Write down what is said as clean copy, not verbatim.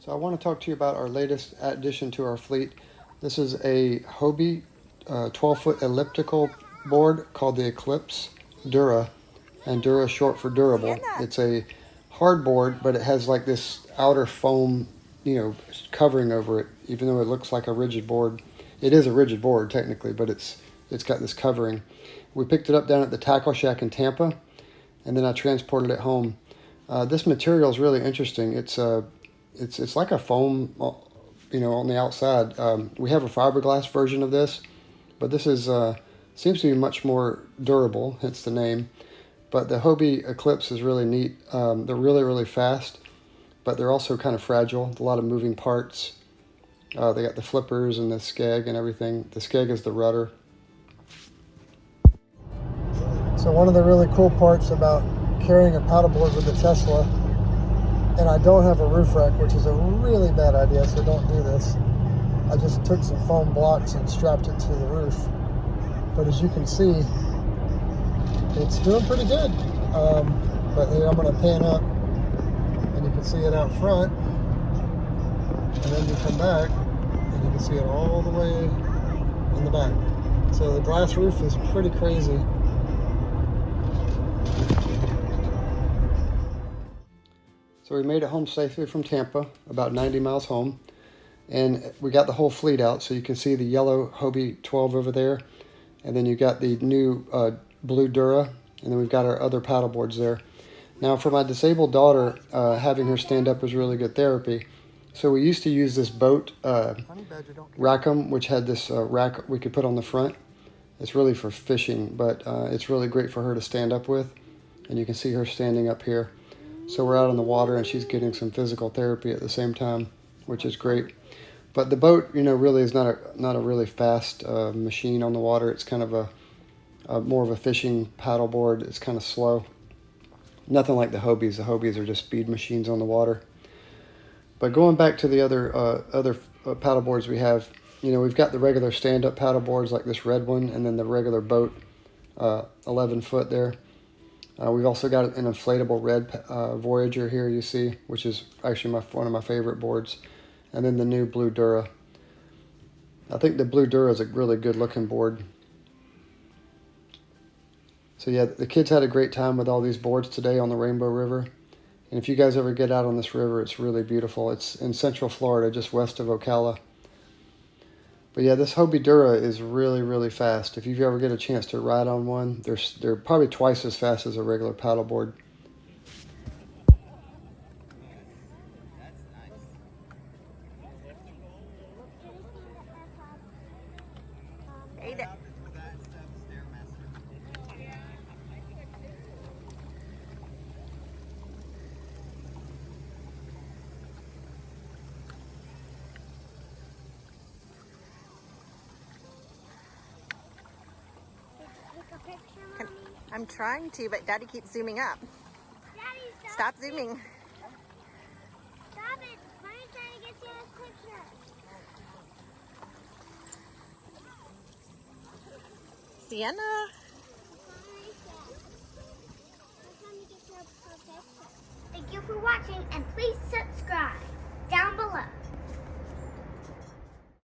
So I want to talk to you about our latest addition to our fleet. This is a Hobie 12-foot elliptical board called the Eclipse Dura, and Dura is short for durable. It's a hard board, but it has like this outer foam, covering over it. Even though it looks like a rigid board, it is a rigid board technically, but it's got this covering. We picked it up down at the Tackle Shack in Tampa, and then I transported it home. This material is really interesting. It's like a foam, on the outside. We have a fiberglass version of this, but this is seems to be much more durable, hence the name. But the Hobie Eclipse is really neat. They're really, really fast, but they're also kind of fragile. A lot of moving parts. They got the flippers and the skeg and everything. The skeg is the rudder. So one of the really cool parts about carrying a paddleboard with the Tesla, and I don't have a roof rack, which is a really bad idea, so don't do this. I just took some foam blocks and strapped it to the roof. But as you can see, it's doing pretty good. But here I'm going to pan up, and you can see it out front. And then you come back, and you can see it all the way in the back. So the glass roof is pretty crazy. So we made it home safely from Tampa, about 90 miles home. And we got the whole fleet out, so you can see the yellow Hobie 12 over there. And then you got the new blue Dura, and then we've got our other paddle boards there. Now for my disabled daughter, having her stand up was really good therapy. So we used to use this boat rackum, which had this rack we could put on the front. It's really for fishing, but it's really great for her to stand up with. And you can see her standing up here. So we're out on the water, and she's getting some physical therapy at the same time, which is great. But the boat, really is not a really fast machine on the water. It's kind of a more of a fishing paddle board. It's kind of slow. Nothing like the Hobies. The Hobies are just speed machines on the water. But going back to the other paddle boards we have, we've got the regular stand-up paddle boards like this red one, and then the regular boat 11 foot there. We've also got an inflatable red Voyager here, you see, which is actually one of my favorite boards. And then the new blue Dura. I think the blue Dura is a really good looking board. So yeah, the kids had a great time with all these boards today on the Rainbow River. And if you guys ever get out on this river, it's really beautiful. It's in Central Florida, just west of Ocala. But yeah, this Hobie Dura is really, really fast. If you ever get a chance to ride on one, they're probably twice as fast as a regular paddleboard. I'm trying to, but Daddy keeps zooming up. Daddy, stop zooming. Stop it. Mommy's trying to get you a picture. Sienna. Thank you for watching, and please subscribe down below.